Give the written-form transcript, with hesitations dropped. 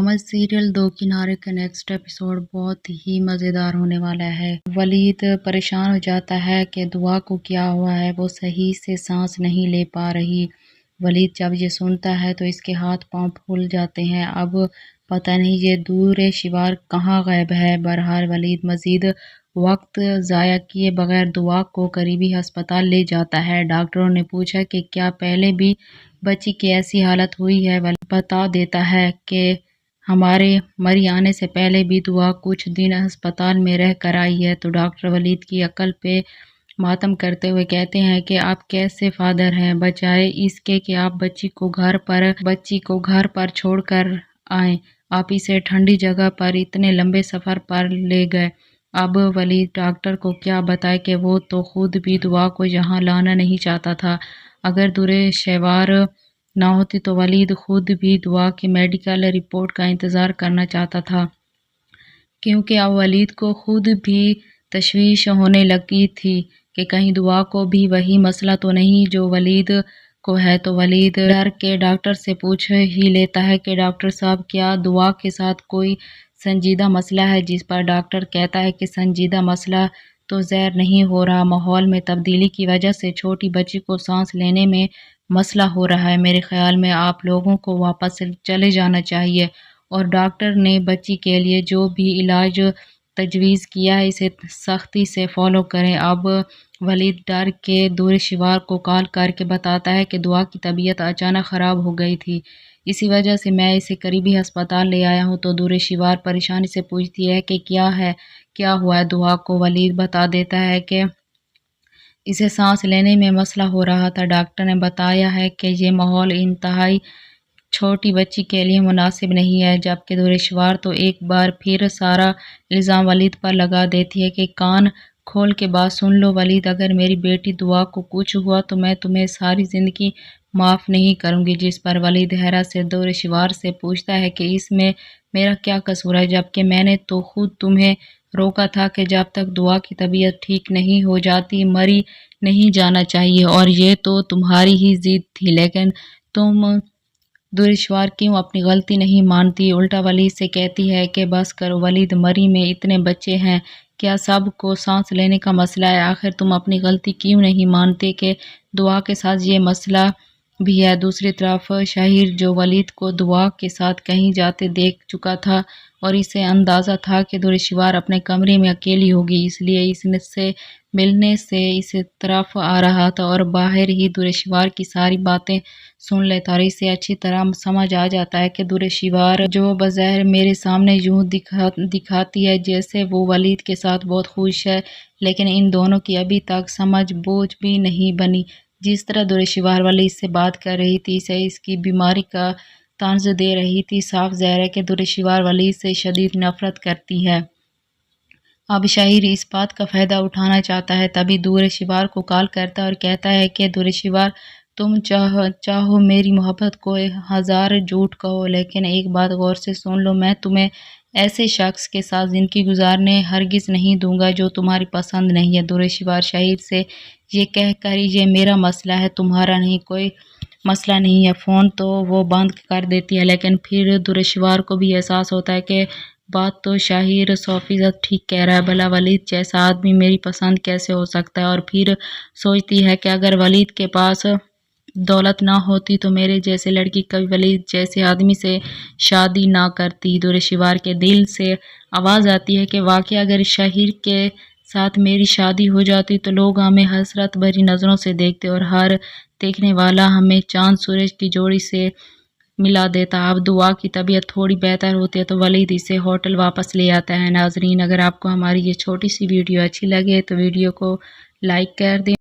Drama serial दो किनारे का नेक्स्ट एपिसोड बहुत ही मज़ेदार होने वाला है। वलीद परेशान हो जाता है कि दुआ को क्या हुआ है, वो सही से सांस नहीं ले पा रही। वलीद जब ये सुनता है तो इसके हाथ पांव फूल जाते हैं। अब पता नहीं ये दूर शिवार कहाँ गायब है। बहरहाल वलीद मज़ीद वक्त ज़ाया किए बगैर दुआ को करीबी अस्पताल ले जाता है। डॉक्टरों ने पूछा कि क्या पहले भी बच्ची की ऐसी हालत हुई है। वलीद बता देता है कि हमारे मरी आने से पहले भी दुआ कुछ दिन अस्पताल में रह कर आई है। तो डॉक्टर वलीद की अक्ल पे मातम करते हुए कहते हैं कि आप कैसे फादर हैं, बजाय इसके कि आप बच्ची को घर पर छोड़ कर आएँ, आप इसे ठंडी जगह पर इतने लंबे सफ़र पर ले गए। अब वलीद डॉक्टर को क्या बताए कि वो तो खुद भी दुआ को यहाँ लाना नहीं चाहता था। अगर दूरे शेवार ना होती तो वलीद खुद भी दुआ की मेडिकल रिपोर्ट का इंतज़ार करना चाहता था, क्योंकि अब वलीद को खुद भी तशवीश होने लगी थी कि कहीं दुआ को भी वही मसला तो नहीं जो वलीद को है। तो वलीद डर के डॉक्टर से पूछ ही लेता है कि डॉक्टर साहब, क्या दुआ के साथ कोई संजीदा मसला है। जिस पर डॉक्टर कहता है कि संजीदा मसला तो ज़ाहिर नहीं हो रहा, माहौल में तब्दीली की वजह से छोटी बच्ची को सांस लेने में मसला हो रहा है। मेरे ख्याल में आप लोगों को वापस चले जाना चाहिए और डॉक्टर ने बच्ची के लिए जो भी इलाज तजवीज़ किया है इसे सख्ती से फॉलो करें। अब वलीद डर के दूर शिवार को कॉल करके बताता है कि दुआ की तबीयत अचानक ख़राब हो गई थी, इसी वजह से मैं इसे करीबी अस्पताल ले आया हूँ। तो दूर शिवार परेशानी से पूछती है कि क्या हुआ है दुआ को। वलीद बता देता है कि इसे सांस लेने में मसला हो रहा था। डॉक्टर ने बताया है कि ये माहौल इंतहाई छोटी बच्ची के लिए मुनासिब नहीं है। जबकि दुरेशवार तो एक बार फिर सारा इल्ज़ाम वलीद पर लगा देती है कि कान खोल के बात सुन लो वलीद, अगर मेरी बेटी दुआ को कुछ हुआ तो मैं तुम्हें सारी ज़िंदगी माफ़ नहीं करूँगी। जिस पर वलीद हैरत से दुरेशवार से पूछता है कि इसमें मेरा क्या कसूर है, जबकि मैंने तो खुद तुम्हें रोका था कि जब तक दुआ की तबीयत ठीक नहीं हो जाती मरी नहीं जाना चाहिए, और ये तो तुम्हारी ही ज़िद थी। लेकिन तुम दुश्वार क्यों अपनी गलती नहीं मानती। उल्टा वलीद से कहती है कि बस करो वलीद, मरी में इतने बच्चे हैं, क्या सब को सांस लेने का मसला है। आखिर तुम अपनी गलती क्यों नहीं मानते कि दुआ के साथ ये मसला भी है। दूसरी तरफ शाहिर, जो वलीद को दुआ के साथ कहीं जाते देख चुका था और इसे अंदाज़ा था कि दुरेशवार अपने कमरे में अकेली होगी, इसलिए इससे मिलने से इस तरफ आ रहा था और बाहर ही दुरेशवार की सारी बातें सुन लेता और इसे अच्छी तरह समझ आ जाता है कि दुरेशवार जो बज़ाहिर मेरे सामने यूँ दिखाती है जैसे वो वलीद के साथ बहुत खुश है, लेकिन इन दोनों की अभी तक समझ बूझ भी नहीं बनी। जिस तरह दुरेशवार वलीद से बात कर रही थी, इसे इसकी बीमारी का तांज़ दे रही थी, साफ ज़ाहिर है कि दुरेशवार वलीद से शदीद नफ़रत करती है। अब शाहिर इस बात का फ़ायदा उठाना चाहता है, तभी दुरेशवार को कॉल करता है और कहता है कि दुरेशवार, तुम चाहो मेरी मोहब्बत को हज़ार झूठ कहो, लेकिन एक बात गौर से सुन लो, मैं तुम्हें ऐसे शख्स के साथ ज़िंदगी गुजारने हरगिज़ नहीं दूंगा जो तुम्हारी पसंद नहीं है। दुरेशवार शाहिर से ये कह कर ये मेरा मसला है, तुम्हारा नहीं, कोई मसला नहीं है। फ़ोन तो वो बंद कर देती है, लेकिन फिर दुरेशवार को भी एहसास होता है कि बात तो शाहिर 100% ठीक कह रहा है, भला वलीद जैसा आदमी मेरी पसंद कैसे हो सकता है। और फिर सोचती है कि अगर वलीद के पास दौलत ना होती तो मेरे जैसे लड़की कभी वलीद जैसे आदमी से शादी ना करती। दुरेशवार के दिल से आवाज़ आती है कि वाकई अगर शाहिर के साथ मेरी शादी हो जाती तो लोग हमें हसरत भरी नज़रों से देखते और हर देखने वाला हमें चांद सूरज की जोड़ी से मिला देता। अब दुआ की तबीयत थोड़ी बेहतर होती है तो वलीद इसे होटल वापस ले आता है। नाजरीन, अगर आपको हमारी ये छोटी सी वीडियो अच्छी लगे तो वीडियो को लाइक कर दें।